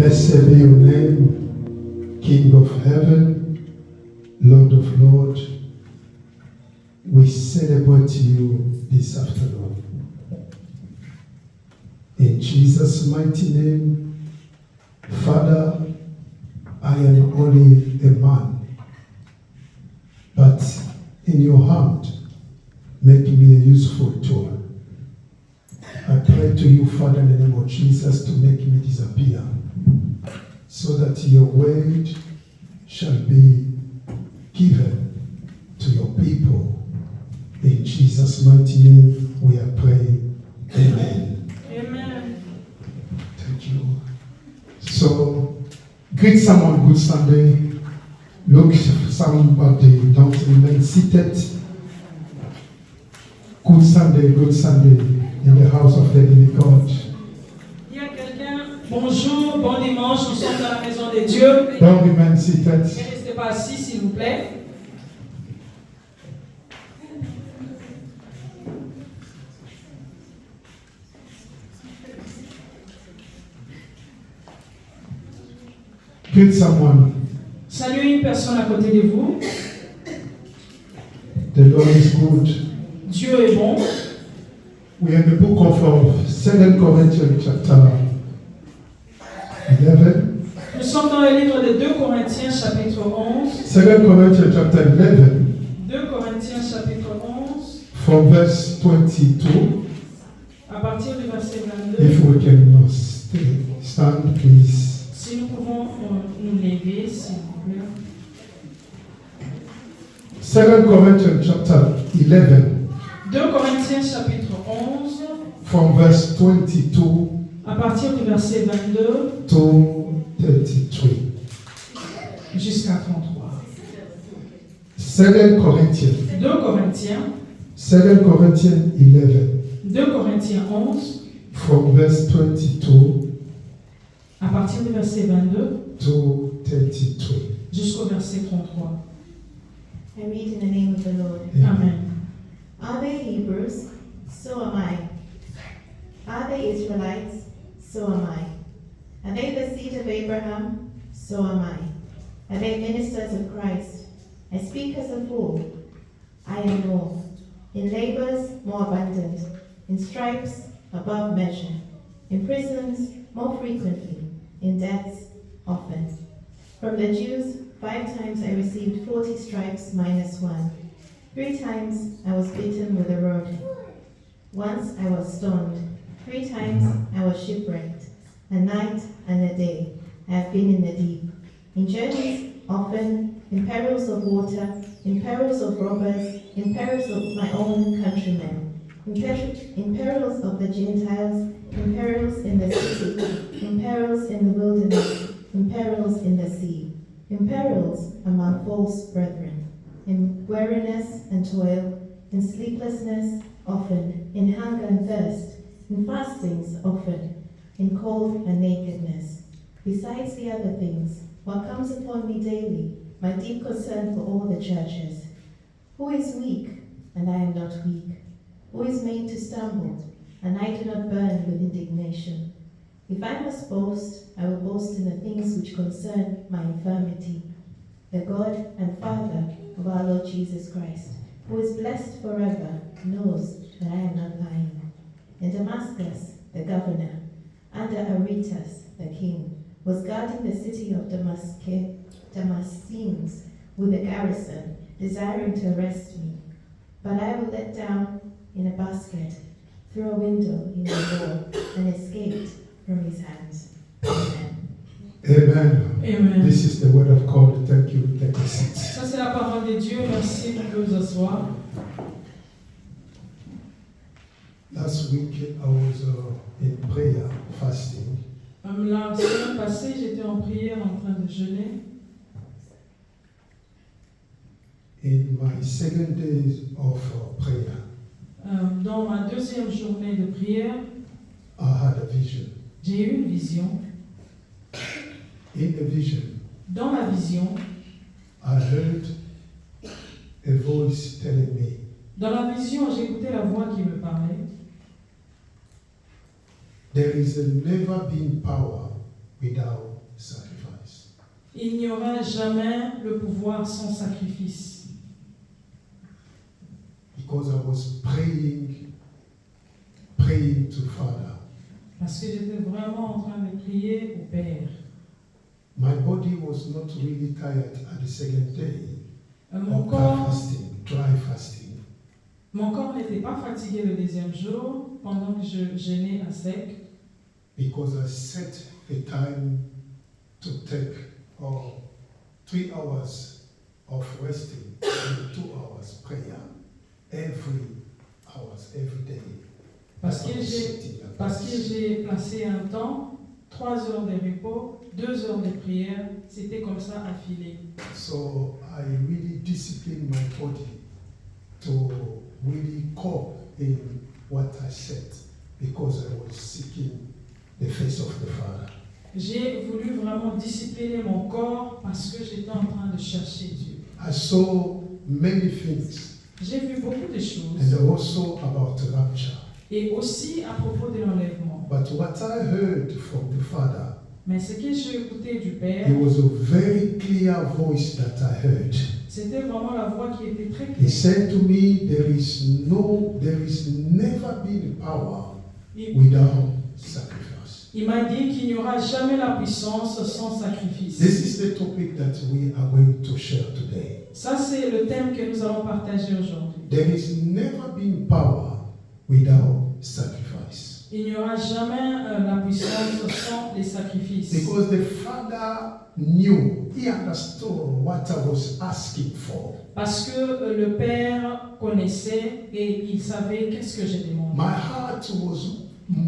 Blessed be your name, King of heaven, Lord of lords. We celebrate you this afternoon. In Jesus' mighty name, Father, I am only a man, but in your hand, make me a useful tool. I pray to you, Father, in the name of Jesus, to make me disappear, so that your word shall be given to your people. In Jesus' mighty name, we are praying. Amen. Amen. Thank you. So, greet someone, good Sunday. Look somebody, don't remain seated. Good Sunday in the house of the living God. Il y a quelqu'un, bonjour, bon dimanche, nous sommes dans la maison de Dieu. Don't remain seated. Ne restez pas assis, s'il vous plaît. Greet someone. Saluez une personne à côté de vous. The Lord is good. Dieu est bon. We are in the book of 2 Corinthians chapter 11. Nous sommes dans le livre de 2 Corinthiens chapitre 11. 2 Corinthians chapter 11. 2 Corinthiens chapitre 11. From verse 22. À partir du verset 22. If we can stand, please. Si nous pouvons nous lever, s'il vous plaît. 2 Corinthians chapter 11. 2 Corinthiens chapitre 11. From verse 22 À partir du verset 22 to 33. jusqu'à 33. 2 Corinthians. 2 Corinthiens. 2 Corinthians 11. 2 Corinthiens 11. From verse 22 À partir du verset 22 to 33. jusqu'au verset 33. I read in the name of the Lord. Amen. Are they Hebrews? So am I. Are they Israelites? So am I. Are they the seed of Abraham? So am I. Are they ministers of Christ? I speak as a fool. I am more. In labors, more abundant. In stripes, above measure. In prisons, more frequently. In deaths, often. From the Jews, 5 times I received 40 stripes minus 1. 3 times I was beaten with a rod. Once I was stoned. 3 times I was shipwrecked. A night and a day I have been in the deep. In journeys often, in perils of water, in perils of robbers, in perils of my own countrymen, in perils of the Gentiles, in perils in the city, in perils in the wilderness, in perils in the sea, in perils among false brethren, in weariness and toil, in sleeplessness often, in hunger and thirst, in fastings often, in cold and nakedness. Besides the other things, what comes upon me daily, my deep concern for all the churches. Who is weak, and I am not weak? Who is made to stumble, and I do not burn with indignation? If I must boast, I will boast in the things which concern my infirmity. The God and Father of our Lord Jesus Christ, who is blessed forever, knows that I am not lying. In Damascus, the governor, under Aretas, the king, was guarding the city of Damascenes with a garrison, desiring to arrest me. But I was let down in a basket through a window in the wall and escaped from his hands. Amen. Amen. Amen. This is the word of God. Thank you. Take a seat. Ça, c'est la parole de Dieu. Merci, vous pouvez vous asseoir. Last week I was in prayer, fasting. La semaine passée, j'étais en prière en train de jeûner. In my second day of prayer, Dans ma deuxième journée de prière, I had a vision. j'ai eu une vision. In the vision, Dans la vision, I heard a voice telling me, dans la vision, j'écoutais la voix qui me parlait. there is never been power without sacrifice. Il n'y aura jamais le pouvoir sans sacrifice. Because I was praying to Father. Parce que j'étais vraiment en train de prier au Père. My body was not really tired at the second day Mon of corps, dry fasting. mon corps n'était pas fatigué le deuxième jour pendant que je jeûnais à sec. Because I set a time to take 3 hours of resting and 2 hours prayer every day. Parce That's que what I was j'ai setting up. Parce que j'ai placé un temps, 3 heures de repos, 2 heures de prière, c'était comme ça affilé. So I really disciplined my body to really cope in what I said because I was seeking the face of the Father. J'ai voulu vraiment discipliner mon corps parce que j'étais en train de chercher Dieu. I saw many things J'ai vu beaucoup de choses and also about rapture. et aussi à propos de l'enlèvement. But what I heard from the Father, Mais ce que j'ai écouté du Père, it was a very clear voice that I heard. c'était vraiment la voix qui était très He claire. said to me, there is never been power Il, without sacrifice. il m'a dit qu'il n'y aura jamais la puissance sans sacrifice. This is the topic that we are going to share today. Ça, c'est le thème que nous allons partager aujourd'hui. There is never been power without sacrifice. Il n'y aura jamais la puissance sans les sacrifices. Because the Father knew, he understood what I was asking for. Parce que le Père connaissait et il savait qu'est-ce que j'ai demandé. My heart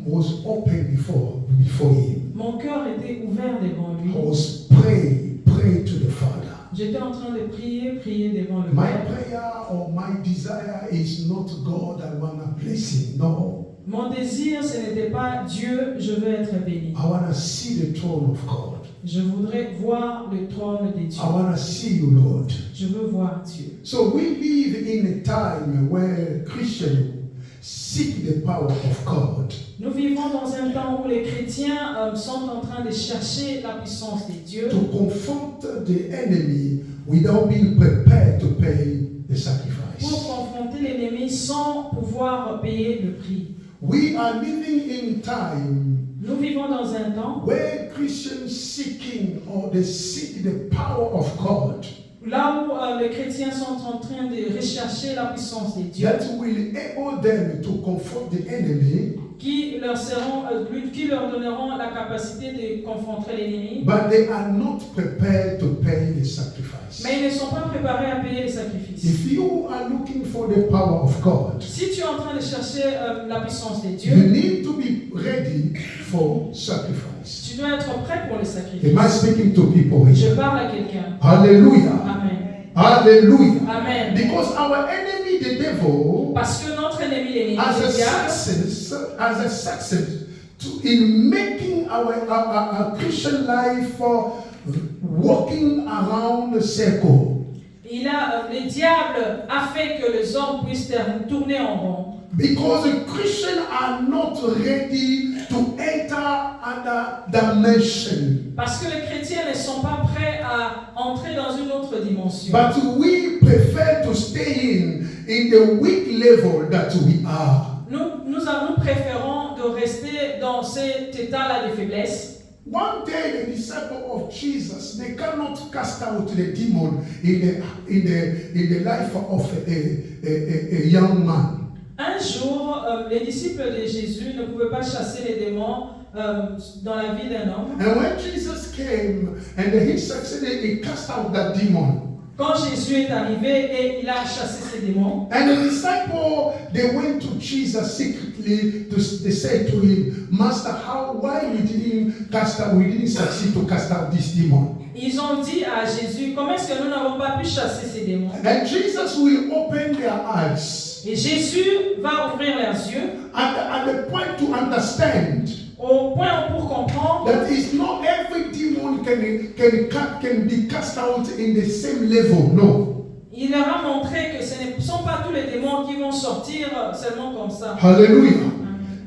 was open before him. Mon cœur était ouvert devant lui. I was praying to the Father. J'étais en train de prier devant le My Père. prayer or my desire is not God, I want a blessing. No. Mon désir, ce n'était pas Dieu, je veux être béni. I want to see the throne of God. Je voudrais voir le trône de Dieu. I want to see you, Lord. Je veux voir Dieu. So we live in a time where Christians seek the power of God. Nous vivons dans un temps où les chrétiens sont en train de chercher la puissance de Dieu To confront the enemy without being prepared to pay the pour sacrifice. confronter l'ennemi sans pouvoir payer le prix. We are living in time Nous vivons dans un temps where Christians seeking or they seek the power of God là où les chrétiens sont en train de rechercher la puissance de Dieu that will enable them to confront the enemy, qui leur donneront la capacité de confronter l'ennemi, but they are not prepared to pay the sacrifice. mais ils ne sont pas préparés à payer les sacrifices. If you are looking for the power of God, Si tu es en train de chercher la puissance de you Dieu, need to be ready for sacrifice. tu dois être prêt pour les sacrifices. Am I speaking to people Je here? parle à quelqu'un. Hallelujah. Amen. Hallelujah. Amen. Because our enemy, the devil, Parce que notre ennemi, l'ennemi, has le diable, a success in making our Christian life walking around the circle. le diable a fait que les hommes puissent tourner en rond. Because the Christians are not ready to enter another dimension. Parce que les chrétiens ne sont pas prêts à entrer dans une autre dimension. But we prefer to stay in the weak level that we are. Nous préférons de rester dans cet état-là de faiblesse. One day, the disciple of Jesus, they cannot cast out the demon in the life of a young man. Un jour, les disciples de Jésus ne pouvaient pas chasser les démons dans la vie d'un homme. And when Jesus came and he succeeded, he cast out that demon. Quand Jésus est arrivé et il a chassé ces démons, And the disciple, they went to Jesus secretly. They said to him, Master, why we didn't succeed to cast out this demon? ils ont dit à Jésus, comment est-ce que nous n'avons pas pu chasser ces démons? And Jesus will open their eyes Et Jésus va ouvrir leurs yeux at the point to understand au point pour comprendre that it's not every demon can be cast out in the same level. No. il leur a montré que ce ne sont pas tous les démons qui vont sortir seulement comme ça. Hallelujah.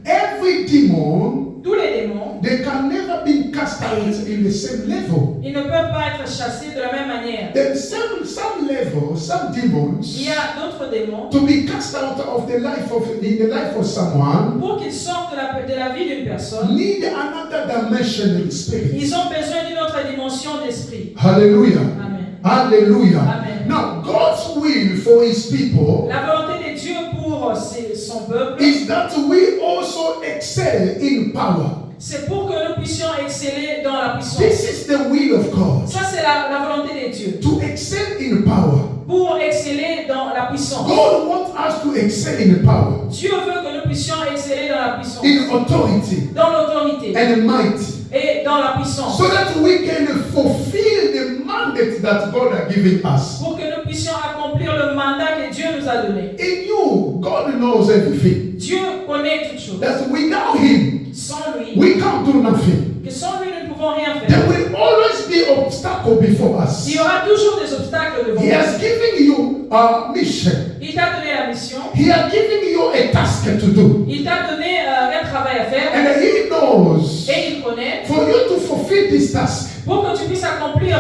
Every demon, Tous les démons they can never be cast out aren't in the same level. Ils ne peuvent pas être chassés de la même manière. Then some level, some demons, Il y a d'autres démons. to be cast out of the life of someone, Pour qu'ils sortent de la vie d'une personne, need another dimension in the spirit. ils ont besoin d'une autre dimension d'esprit. Hallelujah. Amen. Hallelujah. Amen. Now, God's will for His people La volonté de Dieu pour son peuple, is that we also excel in power. c'est pour que nous puissions exceller dans la puissance. This is the will of God. Ça, c'est la volonté de Dieu. To excel in power. Pour exceller dans la puissance. God wants us to excel in power, Dieu veut que nous puissions exceller dans la puissance. in authority, Dans l'autorité. and might, Et dans la puissance. so that we can fulfill the mandate that God has given us. Pour que nous puissions accomplir le mandat que Dieu nous a donné. In you, God knows everything. Dieu connaît toutes choses. That without Him, Sans lui, we can't do nothing. que sans lui, nous ne pouvons rien There faire. will always be obstacle before us. Il y aura toujours des obstacles devant He has nous. given you a mission. Il t'a donné la mission. He has given you a task to do. Il t'a donné un travail à faire. And He knows Et il connaît. for you to fulfill this task, Pour que tu puisses accomplir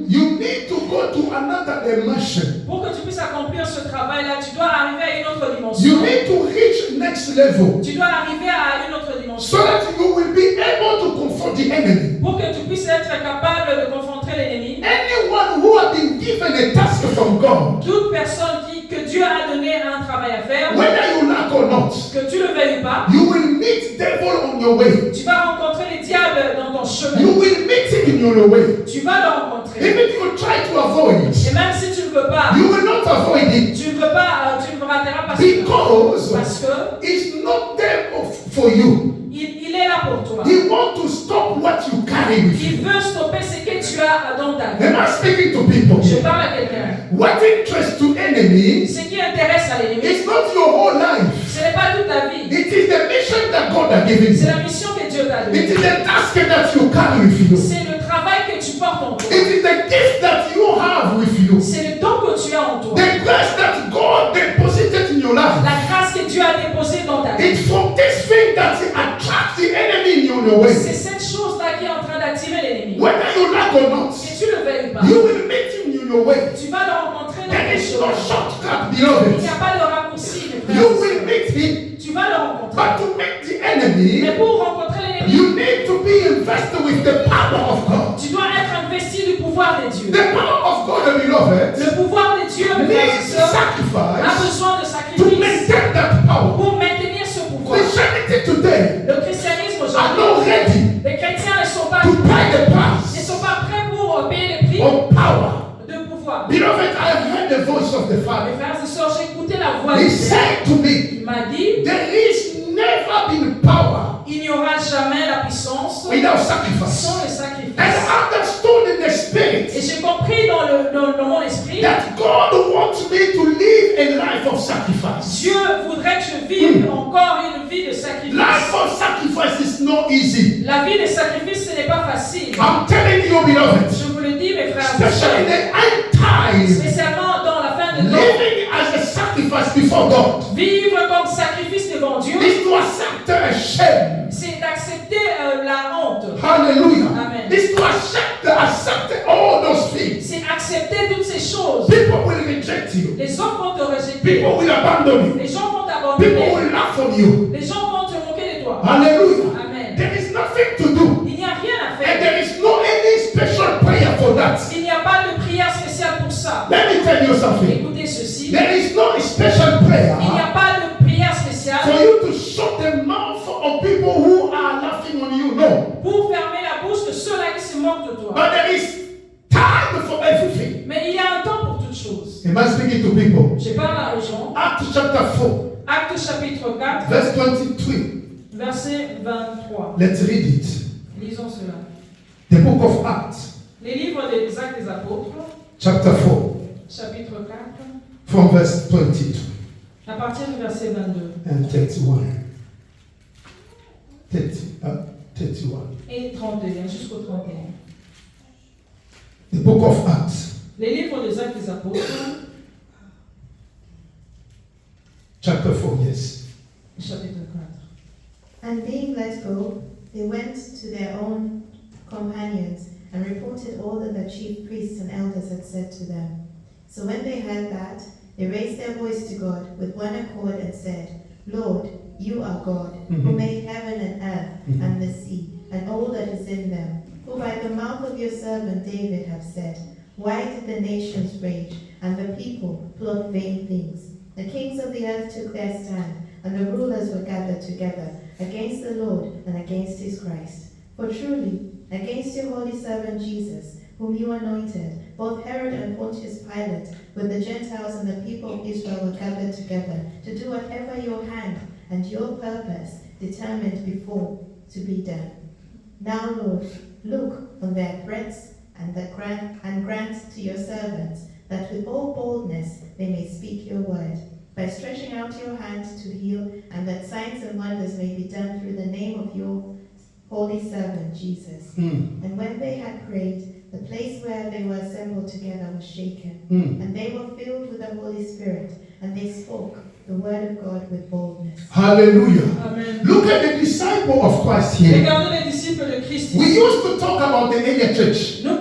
you need to go to another dimension. pour que tu puisses accomplir ce travail-là, tu dois arriver à une autre You dimension. need to reach next level Tu dois arriver à une autre so dimension. that you will be able to confront the enemy. Pour que tu puisses être capable de confronter l'ennemi. Anyone who has been given a task from God, Toute personne que Dieu a donné un travail à faire, whether you like or not, que tu le veuilles ou pas, you will meet devil on your way. tu vas rencontrer les diables dans ton chemin. You will meet him in your way. Tu vas le rencontrer. Even if you try to avoid Et it, même si tu ne veux pas, you will not avoid it tu ne veux pas, tu ne rateras pas parce que it's not there for you. il est là pour toi. He wants to stop what you carry with Il you. veut stopper ce que tu as dans ta vie. Am I speaking to people Je here? parle à quelqu'un. What interests to enemy Ce qui intéresse à l'ennemi, is not your whole life. ce n'est pas toute ta vie. It is the mission that God has given C'est you. la mission que Dieu t'a It donnée. is the task that you carry with you. C'est le travail que tu portes en toi. It is the gift that you have with you. C'est le don que tu as en toi. The grace that God deposited in your life. La grâce que Dieu a déposée dans ta vie. It's from this thing that attracts the enemy in your way. C'est cette chose-là qui est en train d'attirer l'ennemi. Whether you like or not, Que tu le veuilles ou pas, you will meet him in your way. tu vas le rencontrer dans There ton is no chemin. shortcut, Il beloved. n'y a pas de raccourci, mes frères. You will meet him. Tu vas le rencontrer. But to meet the enemy, Mais pour rencontrer l'ennemi, you need to be invested with the power of God. tu dois être investi du pouvoir de Dieu. The power of God, beloved, Le pouvoir de Dieu, mes frères et needs sœurs, a sacrifice besoin de to sacrifice maintain that power. pour maintenir ce pouvoir. Christianity today Le christianisme are not aujourd'hui, ready les chrétiens ne sont pas to pay the ne price sont pas prêts pour payer les prix of power. de pouvoir. Beloved, I heard the voice of the Father. Mes frères et sœurs, j'ai écouté la voix He de Dieu. said to me, Il m'a dit, there is never been power il n'y aura jamais la puissance without sacrifice. sans le sacrifice. And I understood in the Et spirit j'ai compris dans mon esprit, that God wants me to live a life of sacrifice. Dieu voudrait que je vive encore une vie de sacrifice. Life of sacrifice is not easy. La vie de sacrifice, ce n'est pas facile. I'm telling you, beloved, Je vous le dis, mes frères et especially in sœurs, the end time, spécialement dans la fin de temps, living as a sacrifice before God vivre comme sacrifice devant Dieu, is to accept a shame. c'est d'accepter la honte. Hallelujah. Amen. Is to accept all those things. C'est accepter toutes ces choses. People will reject you. Les hommes vont te rejeter. People will abandon you. Les gens vont People t'abandonner. will laugh on you. Les gens vont te moquer de toi. Hallelujah. Amen. There is nothing to do. Il n'y a rien à And faire. there is no any special prayer for that. Il n'y a pas de prière spéciale pour ça. Let me tell you something. Écoutez ceci. There is no special prayer Il n'y a pas de prière for spéciale you to shut the mouth of people who are laughing on you. No. pour fermer la bouche de ceux-là qui se moquent de toi. But there is time for everything. Mais il y a un temps pour toutes choses. Am I speaking to people? Je parle aux gens. Acts chapter 4, Acte chapitre 4, verse 23. verset 23. Let's read it. Lisons cela. The book of Acts, Les livres des Actes des Apôtres, chapter 4, chapitre 4, from verse 22 à partir du verset 22 and 31. 31. et 31 jusqu'au 31. The book of Acts, Les livres des Actes des Apôtres, chapter 4, yes. chapitre 4. And being let go, they went to their own companions and reported all that the chief priests and elders had said to them. So when they heard that, they raised their voice to God with one accord and said, Lord, you are God, who made heaven and earth and the sea, and all that is in them, who by the mouth of your servant David have said, why did the nations rage, and the people plot vain things? The kings of the earth took their stand, and the rulers were gathered together against the Lord and against his Christ. For truly, against your holy servant Jesus, whom you anointed, both Herod and Pontius Pilate, with the Gentiles and the people of Israel were gathered together to do whatever your hand and your purpose determined before to be done. Now, Lord, look on their threats and grant to your servants that with all boldness they may speak your word, by stretching out your hand to heal, and that signs and wonders may be done through the name of your holy servant Jesus. And when they had prayed, the place where they were assembled together was shaken, and they were filled with the Holy Spirit, and they spoke the word of God with boldness. Hallelujah. Amen. Look at the disciple of Christ here. Regardez les disciples de Christ. We used to talk about the early church. Nous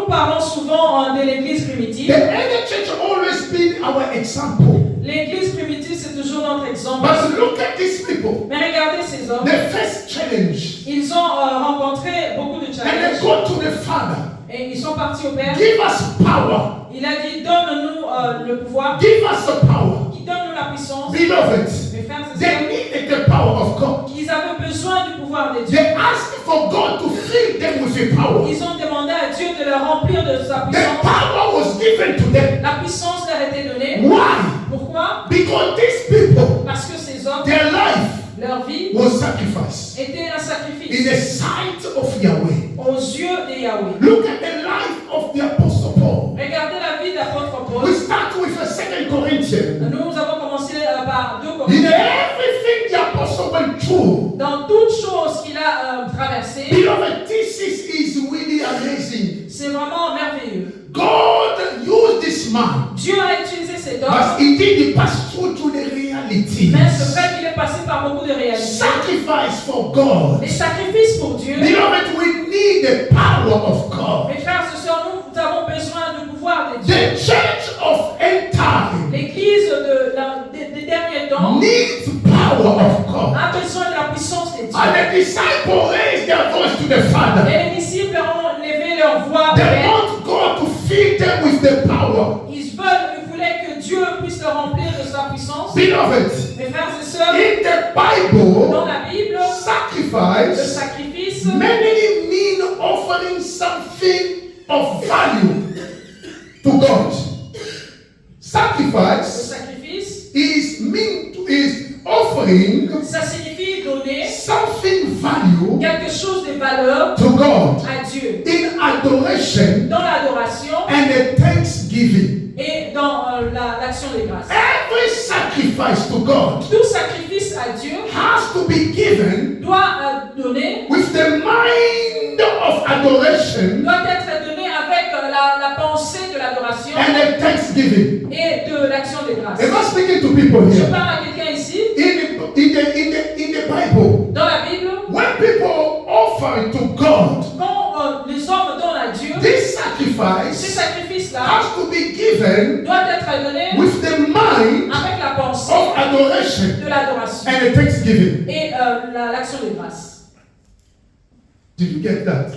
parlons souvent de l'église primitive. The early church always been our example. L'église primitive, c'est toujours notre exemple. But look at these people. Mais regardez ces hommes. They face challenge. Ils ont rencontré beaucoup de And they challenges. go to the Father. Et ils sont partis au Père. Give us power. Il a dit, donne-nous le pouvoir. Give us the power. Donne-nous la puissance. Beloved, Mes frères et they sœurs, needed the power of God. ils avaient besoin du pouvoir de Dieu. They asked for God to fill them with the power. Ils ont demandé à Dieu de leur remplir de sa The puissance. power was given to them. La puissance leur était donnée. Why? Pourquoi? Because these people, Parce que ces hommes, their life leur vie was sacrifice était un in sacrifice the sight of Yahweh. aux yeux de Yahweh. Look at the life of the Apostle Paul. Regardez la vie d'apôtre Paul. We start with 2 Corinthians. Nous avons commencé par 2 In Corinthiens. everything the Apostle went through, Dans toutes choses qu'il a traversées, beloved, this is really amazing. c'est vraiment merveilleux. God used this man, Dieu a utilisé cet homme, but indeed he passed through to the reality. mais c'est vrai qu'il est passé par beaucoup de réalités. Sacrifice for God. Les sacrifices pour Dieu. Beloved, we need the power of God. Mes frères et sœurs, nous avons besoin du pouvoir de Dieu. The church of end time L'église des derniers temps needs power of God. a besoin de la puissance de Dieu. And the disciples raised their voice to the Father. Et les disciples ont levé leur voix au They Père. want God to fill them with the power. Ils voulaient que Dieu puisse leur remplir de sa puissance. Beloved, Mes frères et sœurs, in the Bible, dans la Bible, le sacrifice sacrifice, mainly mean offering something of value to God. le Sacrifice sacrifice, is offering ça signifie donner something value quelque chose de valeur to God à Dieu. in adoration Dans l'adoration and a thanksgiving. et dans l'action des grâces. Every sacrifice to God Tout sacrifice à Dieu has to be given doit donner, with the mind of adoration doit être donné avec la pensée de l'adoration and a thanksgiving. et de l'action des grâces. Am I speaking to people Je here? parle à quelqu'un ici, In the Bible, dans la Bible, when people offer to God, quand les hommes donnent à Dieu, this ces sacrifice sacrifices-là has to be given doivent être donnés with the mind avec la pensée of adoration de l'adoration and a thanksgiving. et l'action des grâces. Did you get that?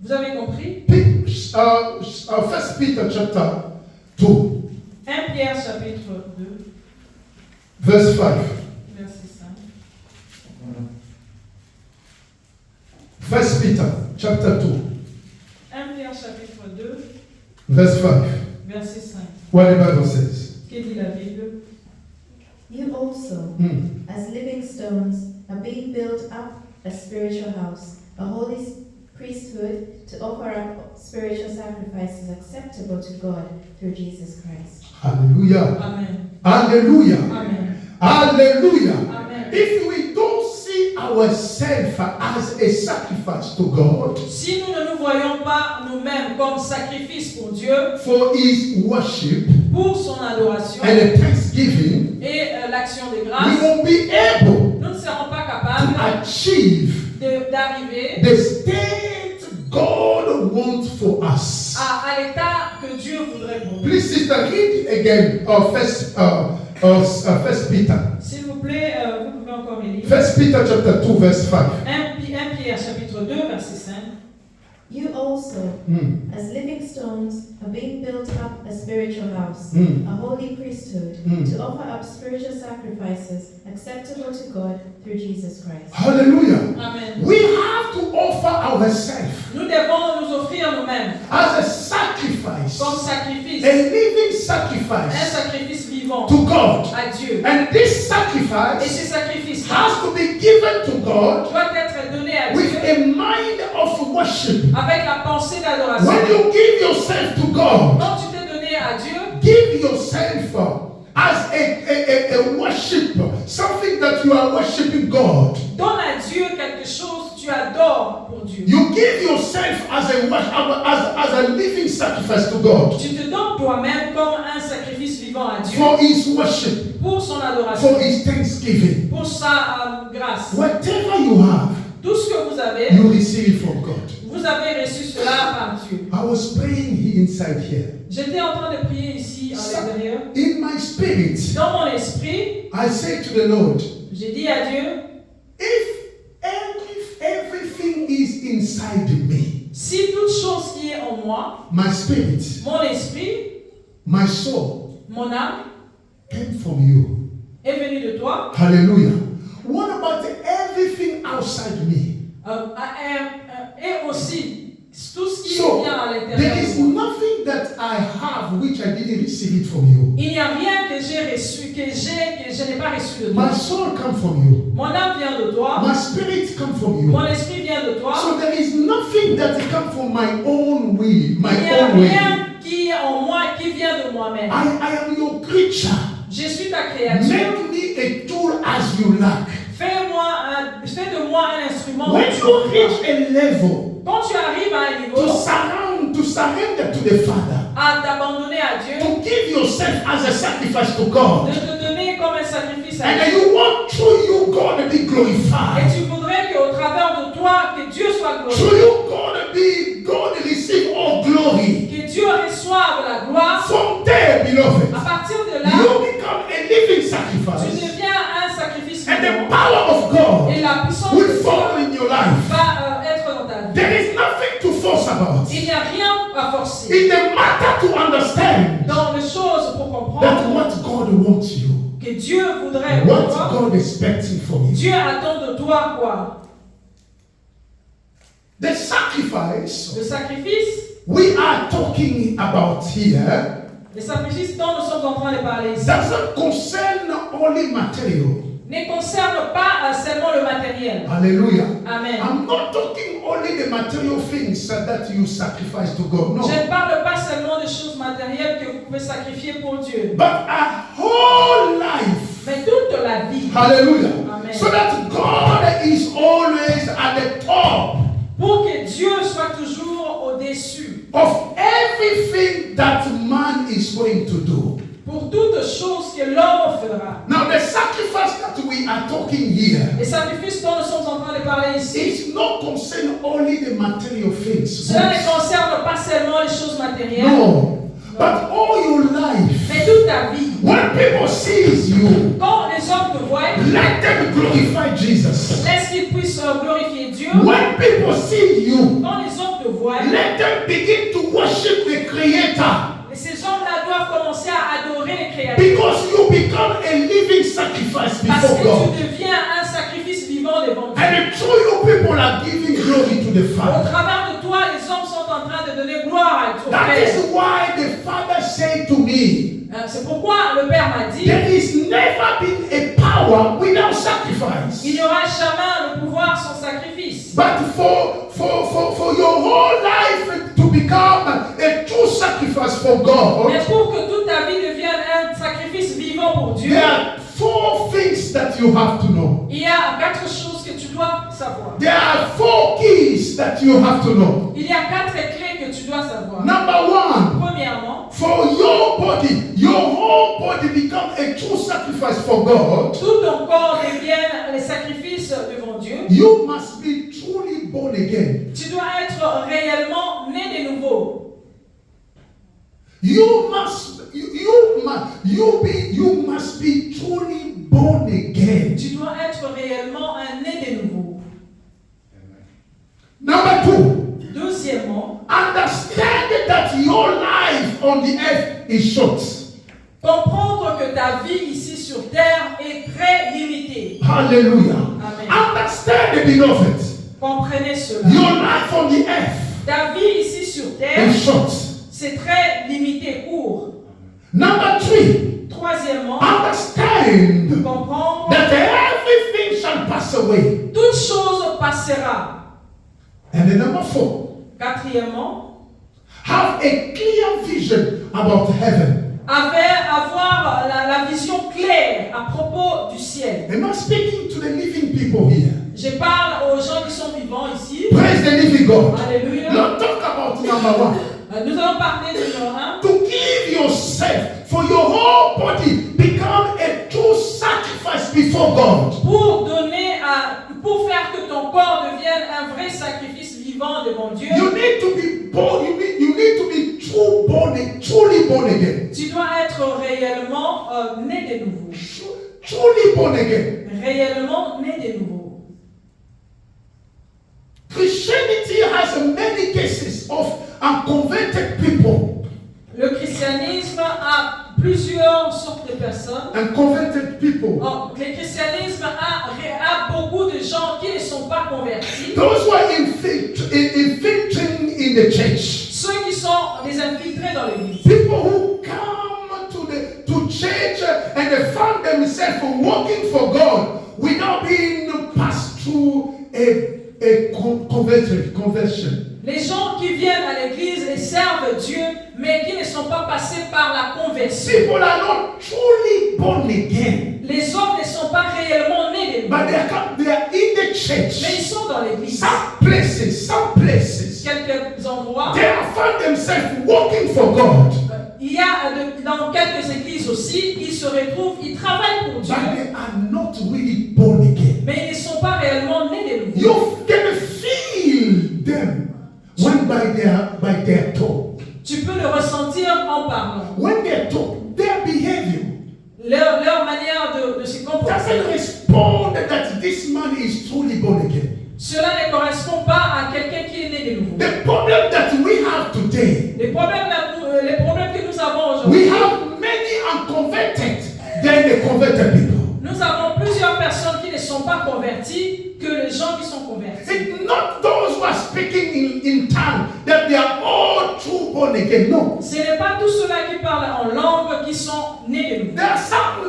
Vous avez compris? 1 Peter chapter 2, 1 Pierre chapitre 2, verse 5. verset 5. 1 Peter chapter 2, 1 Pierre chapitre 2, verse 5. verset 5. What the Bible says. Que dit la Bible? You also, as living stones, are being built up a spiritual house, a holy priesthood, to offer up spiritual sacrifices acceptable to God through Jesus Christ. Hallelujah. Amen. Hallelujah. Amen. Hallelujah. Amen. If we don't see ourselves as a sacrifice to God Si nous ne nous voyons pas nous-mêmes comme sacrifice pour Dieu, for His worship pour son adoration and a thanksgiving, et l'action des we grâces, won't be able nous ne serons pas to capables achieve d'arriver the state wants for us. à l'état que Dieu voudrait pour nous. Please, sister, read again First Peter. S'il vous plaît, vous pouvez encore lire. First Peter chapter 2, verse 5. 1 Pierre chapitre 2, verset 5. You also, Mm. as living stones, are being built up a spiritual house, Mm. a holy priesthood, Mm. to offer up spiritual sacrifices acceptable to God through Jesus Christ. Hallelujah. Amen. We have to offer ourselves Nous devons nous offrir nous-mêmes as a sacrifice, comme sacrifice, a living un sacrifice sacrifice vivant to God. à Dieu. And this Et sacrifice ce sacrifice has to be given to God doit être donné à with Dieu a mind of worship. avec la pensée d'adoration. When you give yourself to God, Quand tu t'es donné à Dieu, give yourself as a worship, something that you are worshiping God. donne à Dieu quelque chose que tu adores pour Dieu. You give yourself as a living sacrifice to God Tu te donnes toi-même comme un sacrifice vivant à Dieu for His worship, pour son adoration, for His thanksgiving. pour sa grâce. Whatever you have, Tout ce que vous avez, you receive it from God. vous avez reçu cela par Dieu. I was praying inside here. J'étais en train de prier ici à l'intérieur. In my spirit, Dans mon esprit, I said to the Lord, j'ai dit à Dieu, if everything is inside me, si toute chose qui est en moi, my spirit, mon esprit, my soul, mon âme, came from you. est venu de toi, Hallelujah. What about everything outside me? et aussi tout ce qui So, vient à there l'intérieur is de moi. nothing that I have which I didn't receive it from you. Il n'y a rien que j'ai reçu, que je n'ai pas reçu de toi. My soul comes from you. Mon âme vient de toi, My spirit comes from you. mon esprit vient de toi. So there is nothing that comes from my own will, my Il n'y a own way. rien qui est en moi qui vient de moi-même. I am your creature. Je suis ta créature. Make me a tool as you like. Fais de moi un instrument. When you reach a level Quand tu arrives à un niveau to surrender to the Father, à t'abandonner à Dieu, to give yourself as a sacrifice to God, de te donner comme un sacrifice à and Dieu, then you want through you God to be et glorified. tu voudrais qu'au travers de toi, que Dieu soit Through glorifié, you God receive all glory. que Dieu reçoive la gloire. From there, beloved, À partir de là, you become a living tu sacrifice. deviens un sacrifice And the vivant. power of God Et la puissance will de Dieu fall in your life. va être dans ta vie. There is nothing to force about. Il n'y a rien à forcer. It's a matter to understand Dans les choses pour comprendre that what God wants you, que Dieu voudrait what pour toi, God expects from you. Dieu attend de toi quoi? The sacrifice Le sacrifice, we are talking about here le sacrifice dont nous sommes en train de parler ici, doesn't concern only material. ne concerne pas seulement le matériel. Hallelujah. Amen. I'm not talking only the material things that you sacrifice to God. No. Je ne parle pas seulement des choses matérielles que vous pouvez sacrifier pour Dieu, But a whole life. mais toute la vie. Hallelujah. Amen. So that God is always at the top Pour que Dieu soit toujours au-dessus of everything that man is going to do. pour toutes choses que l'homme fera. Now, the sacrifice that we are talking here Les sacrifices dont nous sommes en train de parler ici, is not concern only the material things. cela ne concerne pas seulement les choses matérielles, No, but all your life. mais toute ta vie. When people sees you, Quand les hommes te voient, let them glorify Jesus. laisse qu'ils puissent glorifier Dieu. When people see you, Quand les hommes te voient, let them begin to worship the Creator. ces hommes-là doivent commencer à adorer les créateurs. Because you become a living sacrifice Parce before que God. tu deviens un sacrifice vivant devant Dieu. And through you, people are giving glory to the Au Father. travers de toi, les hommes sont en train de donner gloire au That Père. is why the Father said to me, C'est pourquoi le Père m'a dit, there is never been a power without sacrifice. il n'y aura jamais le pouvoir sans sacrifice. But for your whole life to become a true sacrifice for God, Mais pour que toute ta vie devienne un sacrifice vivant pour Dieu, there are 4 things that you have to know. il y a 4 choses que tu dois savoir. There are 4 keys that you have to know. Il y a 4 clés que tu dois savoir. Number 1, Premièrement, for your whole body become a true sacrifice for God, tout ton corps devienne les sacrifices devant Dieu. you must be truly born again. Tu dois être réellement né de nouveau You must be truly born again. Tu dois être réellement un né de nouveau. Number 2, Deuxièmement, understand that your life on the earth is short. comprendre que ta vie ici sur terre est très limitée. Hallelujah. Amen. Understand, beloved. Comprenez cela. Your life on the earth Ta vie ici sur terre, is short. c'est très limité, court. Number 3, Troisièmement, understand comprendre that everything shall pass away. toute chose passera. And then number 4, Quatrièmement, have a clear vision about heaven. avoir la vision claire à propos du ciel. Am I speaking to the living people here? Je parle aux gens qui sont vivants ici. Praise the living God. Alléluia. Let's talk about number 1. Nous allons parler de numéro 1. To give yourself for your whole body become a true sacrifice before God. Pour faire que ton corps devienne un vrai sacrifice vivant devant Dieu. You need to be born. You need to be truly born again. Tu dois être réellement né de nouveau. Truly born again. Réellement né de nouveau. Christianity has many cases of unconverted people. Le christianisme a plusieurs sortes de personnes. Unconverted people. Le christianisme a beaucoup de gens qui ne sont pas convertis. Those who are infiltrating in the church. Ceux qui sont des infiltrés dans l'église. People who come to church and they find themselves working for God without being passed through a conversion. Les gens qui viennent à l'église et servent Dieu, mais qui ne sont pas passés par la conversion. People are not truly born again. Les hommes ne sont pas réellement nés de nouveau. But they are in the church. Mais ils sont dans l'église. Some places. Quelques endroits. They have found themselves working for God. Il y a dans quelques églises aussi, ils se retrouvent, ils travaillent pour Dieu. But they are not really born again. Mais ils ne sont pas réellement nés de nouveau. You can feel them when by their talk. Tu peux le ressentir en parlant. When they talk, their behavior Leur manière de se comporter. doesn't respond that this man is truly born again. Cela ne correspond pas à quelqu'un qui est né de nouveau. The problem that we have today, Les problèmes que nous avons aujourd'hui, we have many unconverted than the converted people. nous avons plusieurs personnes qui ne sont pas converties que les gens qui sont convertis. It's not those who are speaking in tongues that they are all true born again. No. Ce n'est pas tous ceux-là qui parlent en langue qui sont nés de nouveau. There are some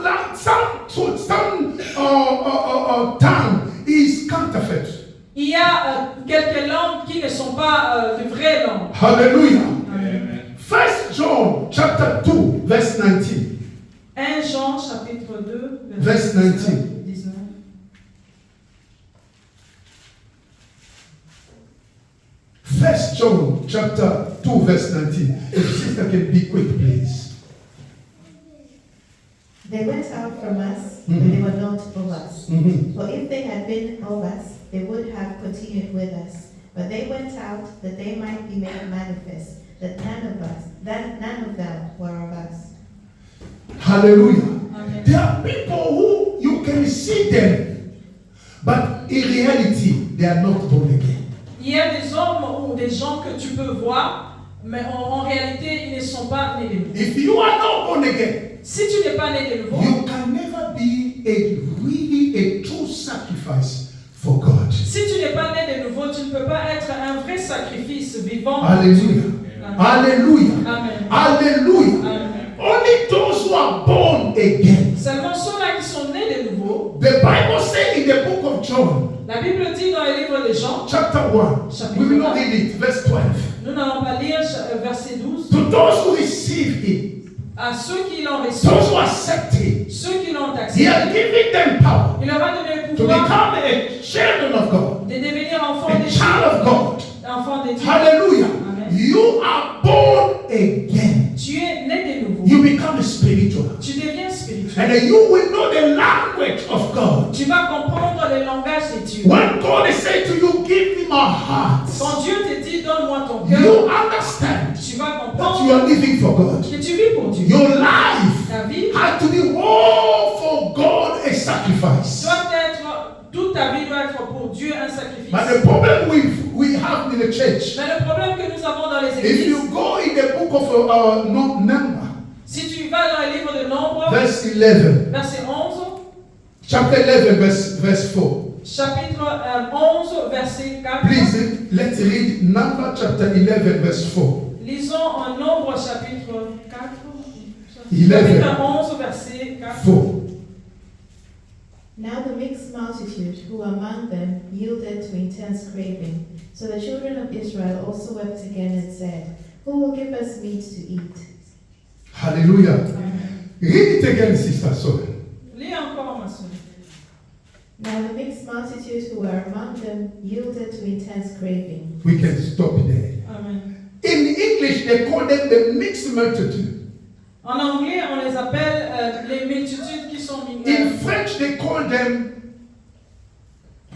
tongue is counterfeit. Il y a quelques langues qui ne sont pas de vraies langues. Hallelujah. Amen. 1 John chapter 2 verse 19. 1 Jean chapitre 2 Verse 19. 19. 1 John chapter 2 verse 19. If sister can be quick, please. They went out from us, but they were not of us. For if they had been of us, they would have continued with us. But they went out that they might be made manifest, that none of them were of us. Hallelujah. Amen. There are people who you can see them, but in reality, they are not born again. Il y a des hommes ou des gens que tu peux voir, mais en réalité, ils ne sont pas nés de nouveau. If you are not born again, Si tu n'es pas né de nouveau, you can never be a true sacrifice for God. si tu n'es pas né de nouveau, tu ne peux pas être un vrai sacrifice vivant. Hallelujah. Amen. Hallelujah. Amen. Hallelujah. Amen. Only those who are born again. Seulement ceux-là qui sont nés de nouveau, The Bible says in the book of John, la Bible dit dans le livre de Jean, chapter 1, we will not read it, verse 12. nous n'allons pas lire verset 12, To those who receive it, à ceux qui l'ont reçu, those who accept it, ceux qui l'ont He accepté, has given them power il leur a donné le to pouvoir become a children of God, de devenir enfants a de child of Dieu, God. enfants de Dieu. Hallelujah. Amen. You are born again. Tu es né de nouveau. You become spiritual. Tu deviens spirituel. And then you will know the language of God. Tu vas comprendre le langage de Dieu. When God is saying to you, give me my heart, Quand Dieu te dit, donne-moi ton you cœur, understand tu vas that comprendre you are living for God. que tu vis pour Dieu. Your life Ta vie has to be all for God, a sacrifice. doit être, toute ta vie doit être pour Dieu un sacrifice. But the problem we have in the church, Mais le problème que nous avons dans les if églises, you go in the book of Number, si tu vas dans le livre de Nombre, verse 11, verset 11, chapter 11, verse 4. chapitre 11, verset 4. Please, let's read Number chapter 11, verse 4. Lisons en Nombre chapitre 4. 11. Chapitre 11, verset 4. 4. Now the mixed multitude who were among them yielded to intense craving. So the children of Israel also wept again and said, Who will give us meat to eat? Hallelujah. Read it again, Sister Sol. Lis encore, ma soeur. Now the mixed multitude who were among them yielded to intense craving. We can stop there. Amen. In English, they call them the mixed multitude. En anglais, on les appelle les multitudes qui sont In French, they call them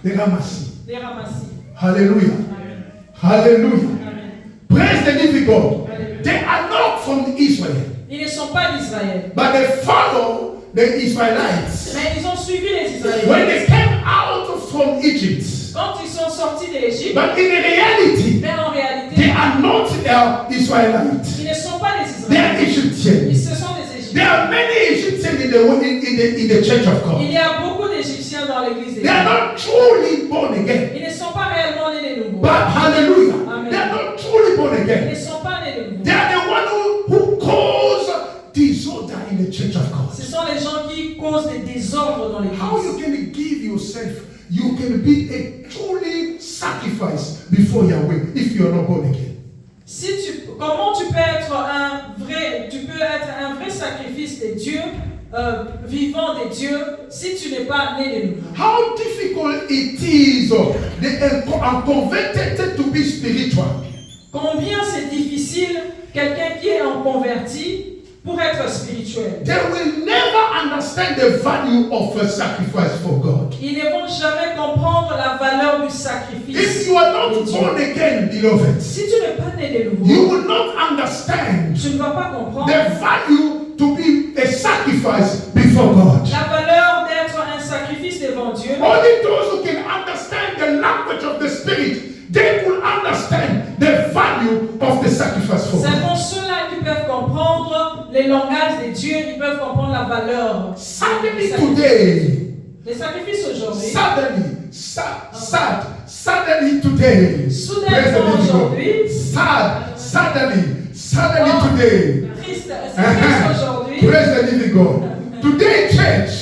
the ramassis. les ramassis. Hallelujah. Amen. Hallelujah. Amen. Praise the living God. Alléluia. They are not from Israel, Ils ne sont pas d'Israël, but they follow the Israelites. mais ils ont suivi les When they Israélites. came out from Egypt, Quand ils sont sortis de l'Égypte, but in reality, mais en they réalité, are not Israelites. ils ne sont pas des They are Israélites. Egyptians. Ce sont des There Égyptiens. are many Egyptians in the church of God. Il y a beaucoup d'Égyptiens dans l'église de They are Dieu. not truly born again. Ils ne sont pas réellement nés de nouveau. But hallelujah, Amen. they are not truly born Ils ne again. sont pas nés de nouveau. They are the one who cause disorder in the church of God. Ce sont les gens qui causent des désordres dans How you l'église. can give yourself, you can be a truly sacrifice before Yahweh if you are not born again. Comment tu peux être un vrai sacrifice de Dieu, vivant de Dieu, si tu n'es pas né de nouveau? How difficult it is the unconverted to be spiritual. Combien c'est difficile quelqu'un qui est en converti pour être spirituel. They will never understand the value of a sacrifice for God. Ils ne vont jamais comprendre la valeur du sacrifice. If you are de not Dieu. born again, beloved, Si tu n'es pas né de you nouveau, will not understand tu ne vas pas comprendre the value to be a sacrifice before God. la valeur d'être un sacrifice devant Dieu. Only those who can understand the language of the Spirit, they will understand the value of the sacrifice for Seulement God. ceux-là qui peuvent comprendre les langages de Dieu, ils peuvent comprendre la valeur. Suddenly des sacrifices. today, Les sacrifices aujourd'hui, suddenly today, Soudainement praise the living God. aujourd'hui. Suddenly today, triste, c'est triste aujourd'hui. praise the living God. Today, church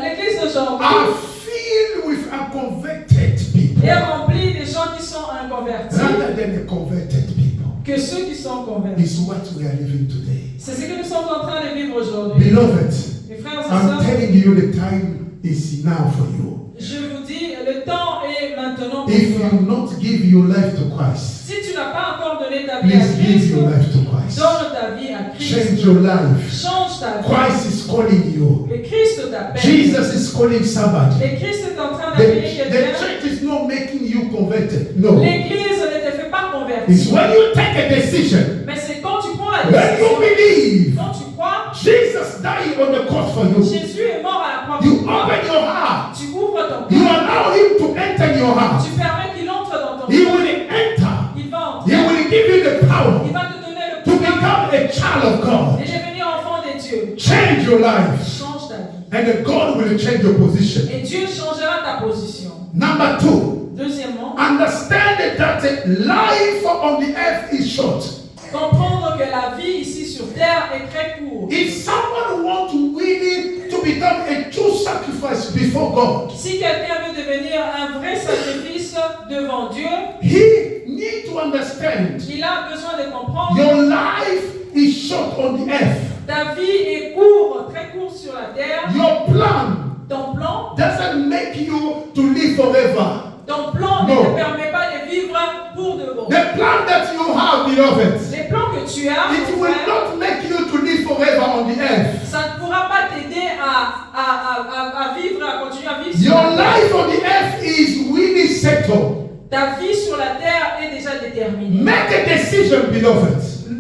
L'église d'aujourd'hui are filled with unconverted people est remplie de gens qui sont inconvertis rather than the converted people. que ceux qui sont convertis. It's what we are living today. C'est ce que nous sommes en train de vivre aujourd'hui. Beloved, Mes frères et I'm sœurs, telling you the time is now for you. je vous dis, le temps est maintenant pour If toi. you not give your life to Christ, Si tu n'as pas encore donné ta vie à please give Christ, your life to Christ. donne ta vie à Christ. Change your life. Change ta vie. Christ is calling you. Le Christ t'appelle. Jesus is calling somebody. Le Christ est en train The, d'appeler the quelqu'un. church is not making you converted. No. L'église ne te fait pas It's convertir. when you take a decision, Mais c'est quand tu prends la when you décision, believe quand tu crois, Jesus died on the cross for you, Jésus est mort à la croix you pour toi. open your heart, Tu ouvres ton you cœur. allow Him to enter your heart. Tu permets qu'il entre dans ton He cœur. will enter. Il va He entrer. will give you the power Il va te donner le to pouvoir become a child of de God. devenir enfant de Dieu. Change your life, Change ta vie. and then God will change your position. Et Dieu changera ta position. Number 2, Deuxièmement, understand that life on the earth is short. comprendre que la vie ici sur terre est très courte. If someone wants to really to become a true sacrifice before God, Si quelqu'un veut devenir un vrai sacrifice devant Dieu, he needs to understand il a besoin de comprendre your life is short on the earth. ta vie est courte, très courte sur la terre. Your plan Ton plan, doesn't make you to live forever. ton plan ne No. te permet pas de vivre pour de bon. The plan that you have, beloved, Les plans que tu as, it mon will frère, not make you to live forever on the earth. ça ne pourra pas t'aider à vivre, à continuer à vivre sur Your la terre. life on the earth is really settled. Ta vie sur la terre est déjà déterminée. Make a decision, beloved.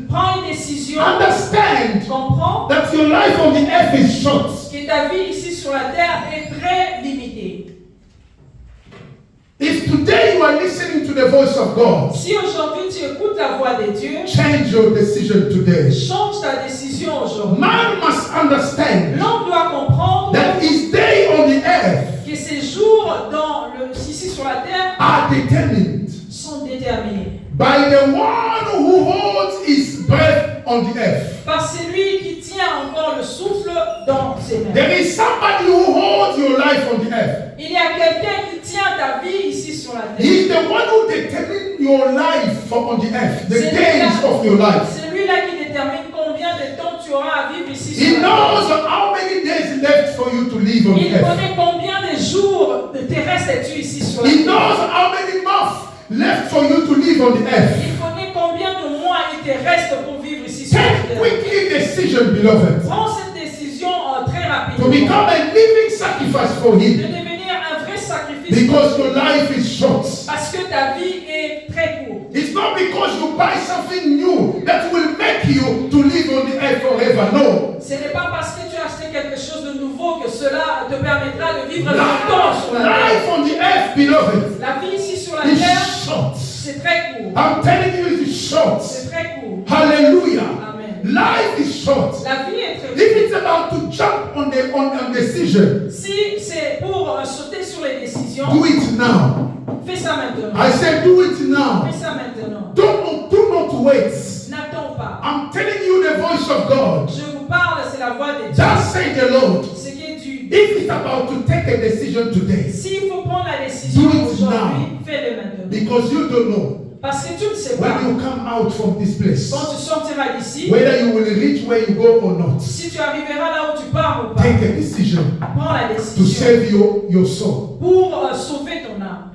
Prends une décision, understand comprends that your life on the earth is short. que ta vie ici sur la terre est très limitée. If today you are listening to the voice of God, Si aujourd'hui tu écoutes la voix de Dieu, change your decision today. change ta décision aujourd'hui. Man must understand L'homme doit comprendre that his day on the earth que ses jours ici sur la terre are determined sont déterminés by the one who holds his breath on the earth. par celui qui tient encore le souffle dans ses mains. There is somebody who holds your life on the earth. Il y a quelqu'un qui tient ta vie ici sur la terre. He is the one who determines your life on the earth, the days of your life. C'est lui-là qui détermine combien de temps tu auras à vivre ici He sur la knows terre. how many days left for you to live on Il the earth. connaît combien de jours terrestres es-tu ici sur la He terre. knows how many months left for you to live on the earth. Il connaît combien de mois il te reste pour vivre ici sur la Take terre. quickly decision, beloved, Prends cette décision très to rapidement become a living sacrifice for de Him, devenir un vrai sacrifice because your life is short. parce que ta vie est très courte. It's not because you buy something new that will make you to live on the earth forever. No. Ce n'est pas parce que tu as acheté quelque chose de nouveau que cela te permettra de vivre longtemps sur la terre. Life on the earth, beloved, La vie ici sur la is terre, short. c'est très court. I'm telling you, it is short. C'est très court. Hallelujah. Amen. Life is short. La vie est très If courte. it's about to jump on a decision, Si c'est pour sauter sur les décisions, do it now. fais ça maintenant. I said, do it now. Fais ça maintenant. Do not wait. N'attends pas. I'm telling you the voice of God. Je vous parle, c'est la voix de Dieu. Thus say the Lord. Ce qui est Dieu. If it's about to take a decision today, S'il faut prendre la décision Do it aujourd'hui, fais-le maintenant. because you don't know Parce que tu ne sais when pas, you come out from this place, quand tu sortiras d'ici, whether you will reach where you go or not. si tu arriveras là où tu pars ou pas, Take a decision prends la to décision save your soul. pour sauver ton âme.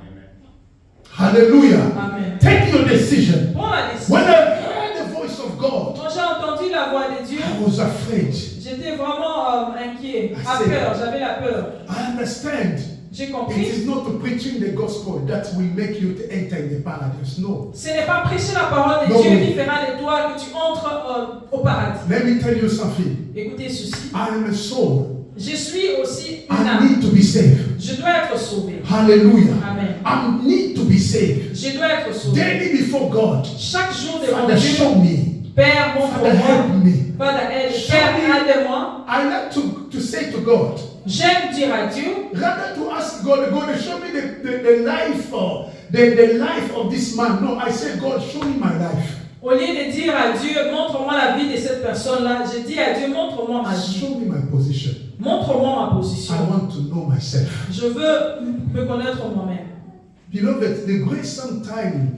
Hallelujah. Amen. Take your decision. Prends la décision. When I heard the voice of God, Quand j'ai entendu la voix de Dieu, I was afraid. j'étais vraiment inquiet, I à said- peur, j'avais la peur. I understand. J'ai It compris. is not preaching the gospel that will make you to enter in the paradise. No. Ce n'est pas prêcher la parole de Non, Dieu mais- qui fera de toi que tu entres au paradis. Let me tell you something. Écoutez ceci. I am a soul. Je suis aussi une I âme. need to be saved. Je dois être sauvé. Hallelujah. Amen. I need to be saved. Je dois être sauvé. Daily before God. Chaque jour devant Father, Dieu, show me. Père, Father, montre-moi. help me. Father, aide. Show Père, me. aide-moi. I like to say to God, J'aime dire à Dieu, rather to ask God, God, show me the life of the life of this man. No, I say, God, show me my life. au lieu de dire à Dieu, montre-moi la vie de cette personne-là, je dis à Dieu, montre-moi ma vie. Show me my position. Montre-moi ma position. I want to know myself. Je veux me connaître moi-même. Beloved, the grace sometimes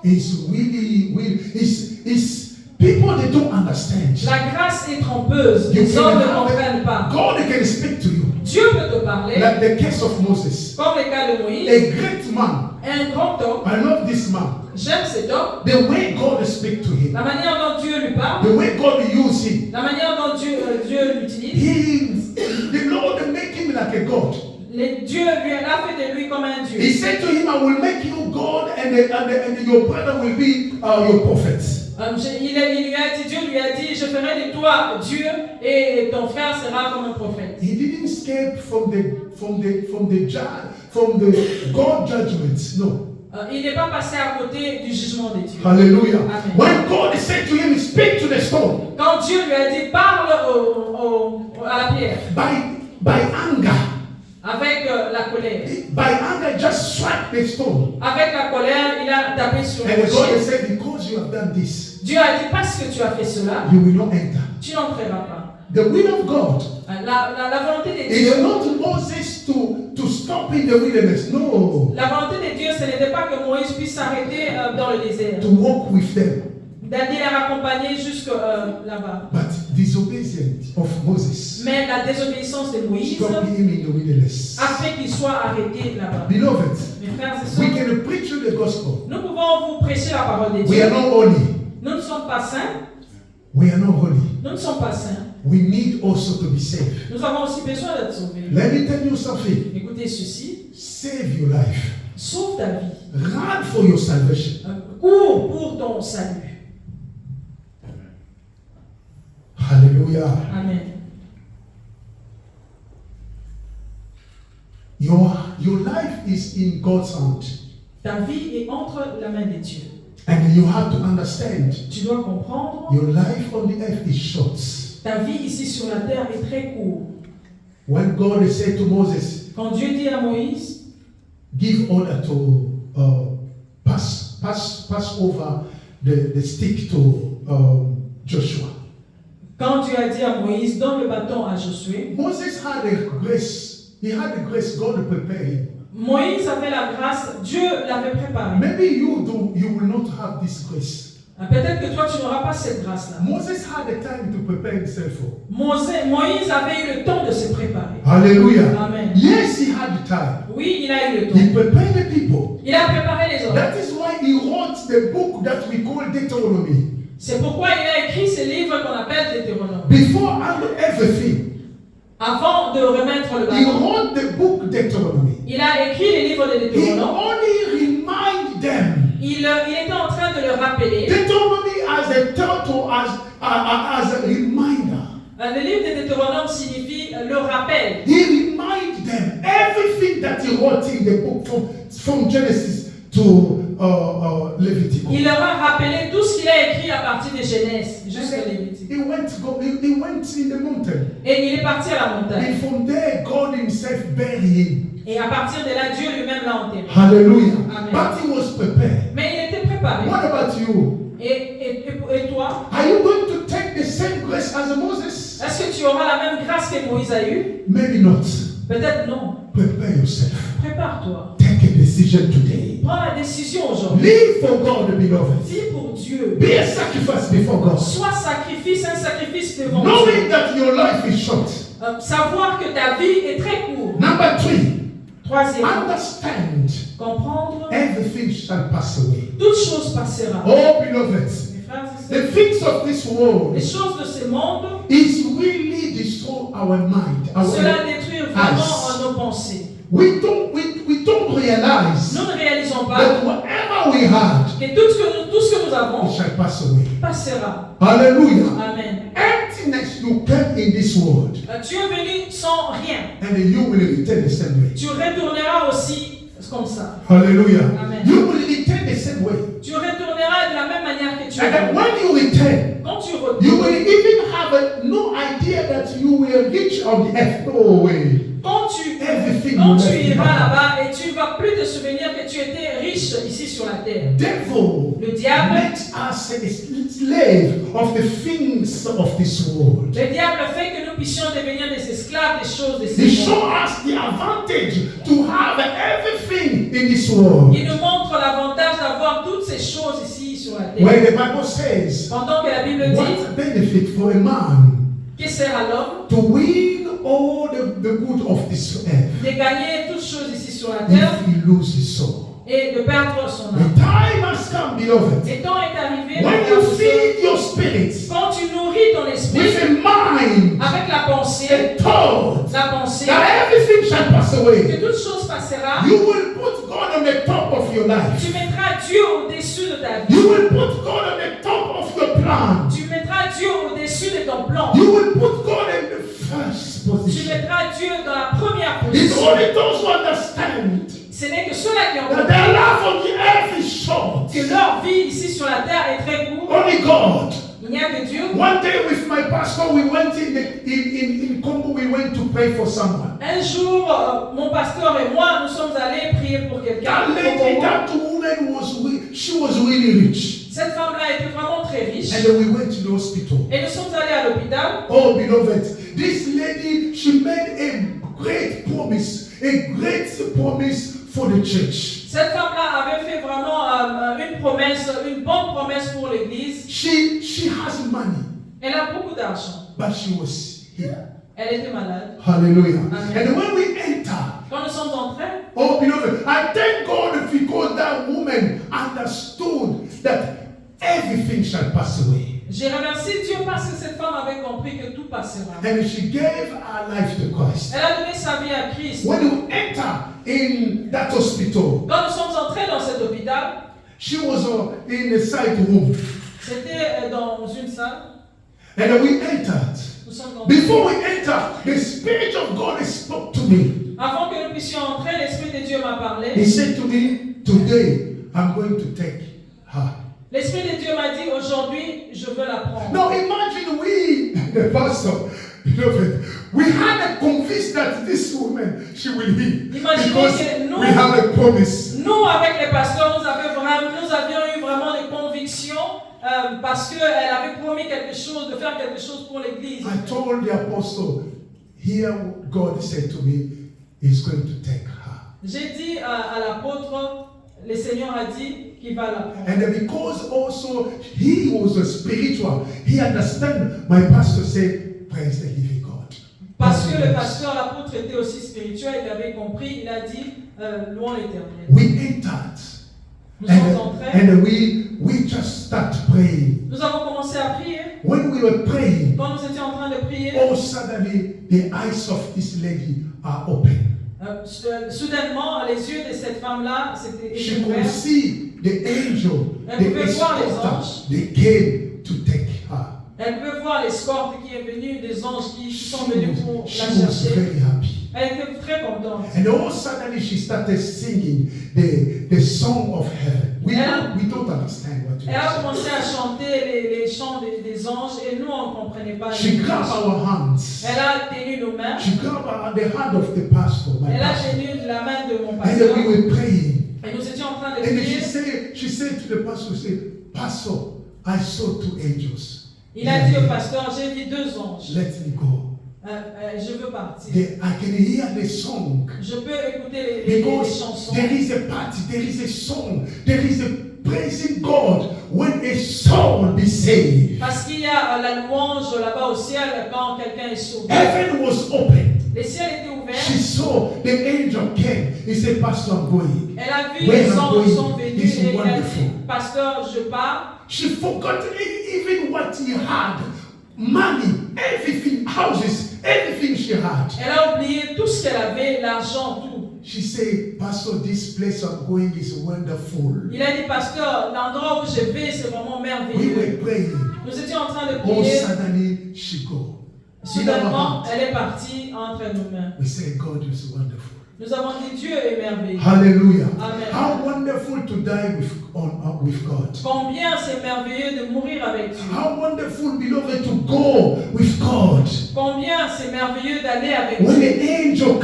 is really is people they don't understand. La grâce est trompeuse. You Les hommes ne can- comprennent pas. God can speak to you. Dieu peut te parler, Like the case of Moses. comme le cas de Moïse, A great man. un grand homme. I love this man. J'aime cet homme. The way God speaks to him. La manière dont Dieu lui parle, The way God uses him. la manière dont Dieu l'utilise. The Lord make him like a God. Dieu lui a fait de lui comme un Dieu. He said to him, I will make you God and your brother will be your prophet. Dieu lui a dit, je ferai de toi Dieu et ton frère sera comme un prophète. He didn't escape from the God judgment. No. Il n'est pas passé à côté du jugement de Dieu. Hallelujah. Amen. When God said to him, speak to the stone. Quand Dieu lui a dit, parle à la pierre, By anger. avec la colère. By anger, just strike the stone. Avec la colère, il a tapé sur le And God rocher. said, because you have done this, Dieu a dit, parce que tu as fait cela, you will not enter. tu n'entreras pas. The will of God La volonté de is Dieu, not Moses to stop in the wilderness. No. la volonté de Dieu, ce n'était pas que Moïse puisse s'arrêter dans le désert, To walk with them. d'aller les raccompagner jusque là-bas. But disobedience of Moses Mais la désobéissance de Moïse stopped him in the wilderness. a fait qu'il soit arrêté là-bas. Beloved, Mes frères et we sœurs, can preach you the gospel. nous pouvons vous prêcher la parole de We Dieu. are not holy. Nous ne sommes pas saints. We are not holy. Nous ne sommes pas saints. We need also to be saved. Nous avons aussi besoin d'être sauvés. Let me tell you something. Écoutez ceci. Save your life. Sauve ta vie. Run for your salvation. Cours pour ton salut. Hallelujah. Amen. Your life is in God's hand. Ta vie est entre la main de Dieu. And you have to understand, Tu dois comprendre, your life on the earth is short. ta vie ici sur la terre est très courte. When God said to Moses, Quand Dieu dit à Moïse, give order to pass over the stick to Joshua. quand Dieu a dit à Moïse, donne le bâton à Josué, Moses had a grace. He had the grace God prepared him. Moïse avait la grâce, Dieu l'avait préparé. Maybe you will not have this grace. Peut-être que toi, tu n'auras pas cette grâce-là. Moses had the time to prepare himself for. Moïse avait eu le temps de se préparer. Hallelujah. Amen. Yes, he had the time. Oui, il a eu le He temps. prepared the people. Il a préparé les hommes. That is why he wrote the book that we call Deuteronomy. C'est pourquoi il a écrit ce livre qu'on appelle Deutéronome. Before everything, Avant de remettre le he bâton, wrote the book Deuteronomy. il a écrit les livres de He Deutéronome. only remind them. Il était en train de le rappeler. Deuteronomy as a title, as a reminder. Le livre de Deutéronome signifie le rappel. He remind them everything that he wrote in the book from Genesis to Leviticus. Il leur a rappelé tout ce qu'il a écrit à partir de Genèse jusqu'à Lévitique. He went in the mountain. Et il est parti à la montagne. And from there, God himself buried him. Et à partir de là, Dieu lui-même l'a enterré. Hallelujah. Amen. But he was prepared. Mais il était préparé. What about you? Et toi, Are you going to take the same grace as Moses? est-ce que tu auras la même grâce que Moïse a eue? Maybe not. Peut-être non. Prepare yourself. Prépare-toi. Take a decision today. Prends la décision aujourd'hui. Live for God, beloved. Vis pour Dieu. Be a sacrifice before God. Sois sacrifice, un sacrifice devant Dieu. Knowing that your life is short. Savoir que ta vie est très courte. Number 3. Troisième, Understand comprendre, everything shall pass away. toute chose passera. Oh, beloved. Mes frères et The sœurs, things of this world les choses de ce monde, is really destroy our mind. cela détruit vraiment nos pensées. We don't realize Nous ne réalisons pas that whatever we had, que tout ce que nous avons it shall pass away. passera. Hallelujah. Amen. Emptiness you came in this world, Tu es venu sans rien. and you will return the same way. Tu retourneras aussi comme ça. Hallelujah. Amen. You will return the same way. Tu retourneras de la même manière que tu And es then venu. when you return, Quand tu you retournes, will even have no idea that you will reach on the earth. No way. quand tu Everything Quand you tu left iras behind. là-bas et tu ne vas plus te souvenir que tu étais riche ici sur la terre. Devil Le diable, makes us a slave of the things of this world. le diable fait que nous puissions devenir des esclaves des choses de He ce shows monde. us the advantage to have everything in this world. Il nous montre l'avantage d'avoir toutes ces choses ici sur la terre. Where the Bible says, Pendant que la Bible dit, what benefit for a man que sert à l'homme to win all the good of this earth de gagner toutes choses ici sur la terre if he loses his soul? et de perdre son The âme. time has come, beloved. Le temps est arrivé When you feed your spirit quand tu nourris ton esprit with a mind, avec la pensée, a thought, that everything shall pass away, toute chose passera, you will put God on the top of your life. tu mettras Dieu au-dessus de ta vie. You will put God on the top of your plan. Tu mettras Dieu au-dessus de ton plan. You will put God in the first Tu position. mettras Dieu dans la première It's position. only those who understand Ce n'est que ceux-là qui ont that compris their life on the earth is short. que leur vie ici sur la terre est très courte. Only God. Il n'y a que Dieu. One day with my pastor, we went in Congo, we went to pray for someone. Un jour, mon pasteur et moi, nous sommes allés prier pour quelqu'un. That lady, that woman she was really rich. Cette femme-là était vraiment très riche. And then we went to the hospital. Et nous sommes allés à l'hôpital. Oh, beloved, this lady, she made a great promise for the church. Cette femme-là avait fait vraiment une promesse, une bonne promesse pour l'église. She has money, Elle a beaucoup d'argent. but she was here. Elle était malade. Hallelujah. Amen. And when we enter, Quand nous sommes entrés, oh, beloved, I thank God because that woman understood that everything shall pass away. j'ai remercié Dieu parce que cette femme avait compris que tout passera. And she gave her life to Christ. Elle a donné sa vie à Christ. When we enter in that hospital, Quand nous sommes entrés dans cet hôpital, she was in a side room. c'était dans une salle. And we entered. Nous sommes dans Before we enter, the Spirit of God spoke to me. Avant que nous puissions entrer, l'Esprit de Dieu m'a parlé. He said to me, today I'm going to take her. L'Esprit de Dieu m'a dit, aujourd'hui, je veux la prendre. Now imagine we, the pastor, beloved, we had a convinced that this woman, she will heal. Imaginez Because que nous- we have a promise. Nous, avec les pasteurs, nous avions eu vraiment des convictions parce qu'elle avait promis quelque chose, de faire quelque chose pour l'Église. I told the apostle, here what God said to me, he's going to take her. J'ai dit à l'apôtre, le Seigneur a dit qu'il va la prendre. And because also he was a spiritual, he understand. My pastor said, praise the living God. Parce que le pasteur, l'apôtre était aussi spirituel, il avait compris, il a dit, louons l'Éternel. We entered. Nous sommes entrés, And we just start praying. nous avons commencé à prier. When we were praying, Quand nous étions en train de prier, all suddenly the eyes of this lady are open. soudainement, les yeux de cette femme-là s'étaient She could ouverts. see the angel, Elle pouvait the voir les escorter, anges. they came to take her. Elle peut voir l'escorte qui est venue, des anges qui She sont venus pour was, la she was chercher. very happy. Elle était très contente. And all suddenly she started singing the song of heaven. We don't understand what Elle a it commencé à chanter les chants des anges et nous, on ne comprenait pas. is. She grabbed our hands. Elle a tenu nos mains. She grabbed the hand of the pastor, my Elle a pastor. tenu la main de mon And pasteur. then we were praying. Et nous étions en train de And then prier. she said to the pastor, Pastor, I saw two angels. Il a dit au pasteur, j'ai vu deux anges. Let me go. Je veux partir. I can hear the song. Je peux écouter les Because chansons. there is a party, there is a song, there is a praising God when a soul be saved. Parce qu'il y a la louange là-bas au ciel quand quelqu'un est sauvé. Heaven was open. Les ciels étaient She ouverts. saw the angel came. He said, Pastor, I'm going. Elle a vu Where les I'm anges going sont venus is et il a dit, wonderful. pasteur, je pars. She forgot even what he had. Money, everything, houses, everything she had. Elle a oublié tout ce qu'elle avait, l'argent, tout. She said, Pastor, this place I'm going is wonderful. Il a dit, pasteur, l'endroit où je vais, c'est vraiment We merveilleux. were praying. Nous étions en train de All prier. suddenly she go. Soudainement, elle est partie entre nos mains. We say God is wonderful. Nous avons dit, Dieu est merveilleux. Hallelujah. Amen. How wonderful to die with God. Combien c'est merveilleux de mourir avec Dieu. How wonderful, beloved, to go with God. Combien c'est merveilleux d'aller avec When Dieu. the angel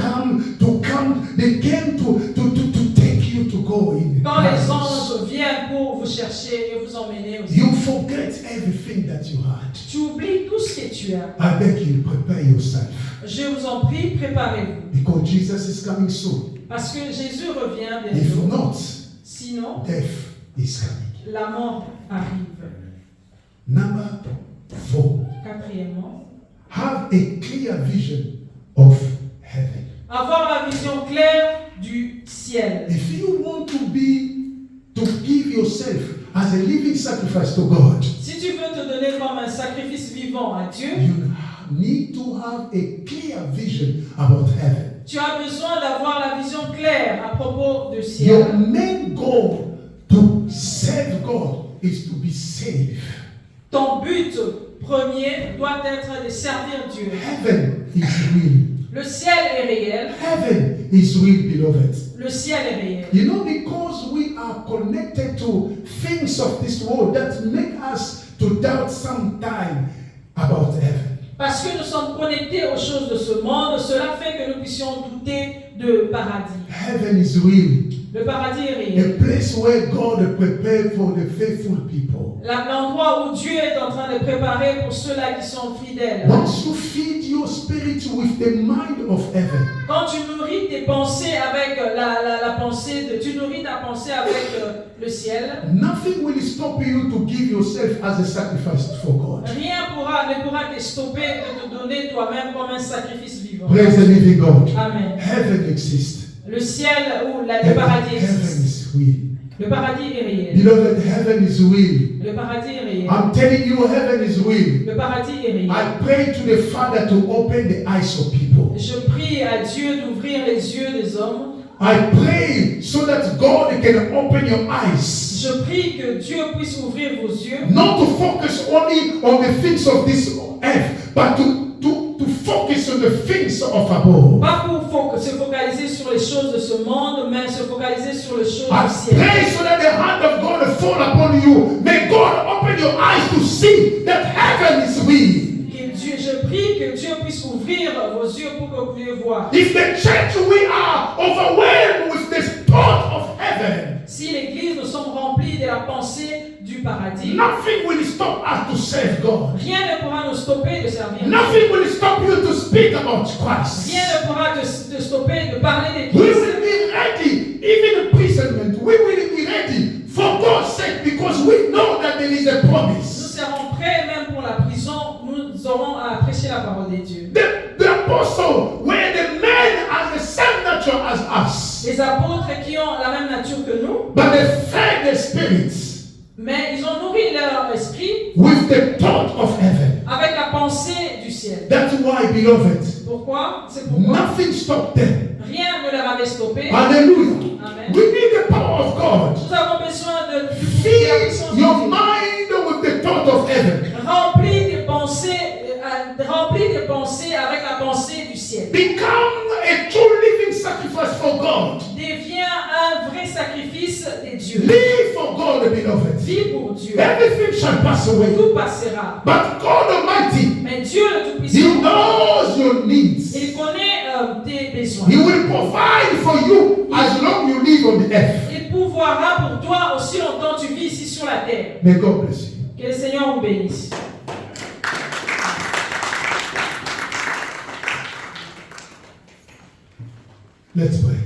they came to take you to go in. Quand les anges viennent pour vous chercher et vous emmener aussi. You forget everything that you had. Tu oublies tout ce que tu as. I beg you, prepare yourself. Je vous en prie, préparez-vous. Because Jesus is coming soon. Parce que Jésus revient If bientôt. not, Sinon, death is coming. la mort arrive. Number 4. Quatrièmement, Have a clear vision of heaven. avoir la vision claire du ciel. If you want to give yourself as a living sacrifice to God, Si tu veux te donner comme un sacrifice vivant à Dieu, you need to have a clear vision about heaven. tu as besoin d'avoir la vision claire à propos du Your ciel. main goal to serve God is to be saved. Ton but premier doit être de servir Dieu. Heaven is real. Le ciel est réel. Heaven is real, beloved. Le ciel est réel. You know, because we are connected to things of this world that make us to doubt sometime about heaven. Parce que nous sommes connectés aux choses de ce monde, cela fait que nous puissions douter de paradis. Heaven is real. Le paradis est A réel. place where God prepared for the faithful people. L'endroit où Dieu est en train de préparer pour ceux-là qui sont fidèles. Once you feed your spirit with the mind of heaven, Quand tu nourris tes pensées avec la pensée, tu nourris ta pensée avec le ciel, nothing will stop you to give yourself as a sacrifice for God. rien ne pourra te stopper de te donner toi-même comme un sacrifice vivant. Praise the living God. Amen. Heaven exists. Le ciel ou le paradis Heaven existe. is real. Le paradis est réel. Beloved, heaven is real. Le paradis est réel. I'm telling you, heaven is real. Le paradis est réel. I pray to the Father to open the eyes of people. Je prie à Dieu d'ouvrir les yeux des hommes. I pray so that God can open your eyes. Je prie que Dieu puisse ouvrir vos yeux. Not to focus only on the things of this earth, but to of above. Pas pour se focaliser sur les choses de ce monde, mais se focaliser sur les choses I du ciel. pray so that the hand of God will fall upon you. May God open your eyes to see that heaven is real. Je prie que Dieu puisse ouvrir vos yeux pour que vous puissiez voir. If the church we are overwhelmed with this thought of heaven, Si l'église nous sommes remplis de la pensée du paradis, nothing will stop us to serve God. rien ne pourra nous stopper de servir Dieu. Nothing will stop you to speak about Christ. Rien ne pourra te stopper de parler We d'église. will be ready, even imprisonment. We will be ready for God's sake because we know that there is a Nous promise. serons prêts même pour la prison. Nous aurons à prêcher la parole de Dieu. The apostle were the men as the same nature as us, Les apôtres qui ont la même nature que nous, but they fed their spirits mais ils ont nourri leur esprit with the thought of heaven. avec la pensée du ciel. That's why, beloved, Pourquoi? C'est pourquoi nothing stopped them. rien ne leur avait stoppé. Hallelujah. Amen. We need the power of God. Nous avons besoin de la puissance Feed de your Dieu. mind with the thought of heaven. Remplis tes pensées avec la pensée du ciel. Become a true living sacrifice for God. Deviens un vrai sacrifice de Dieu. Live for God, beloved. Vis pour Dieu. Everything shall pass away. Tout passera. But God Almighty, Mais Dieu le He Tout-Puissant, knows your needs. il connaît tes besoins. He will provide for you as long you live on the earth. Il pourvoira pour toi aussi longtemps tu vis ici sur la terre. May God bless you. Que le Seigneur vous bénisse. Let's pray.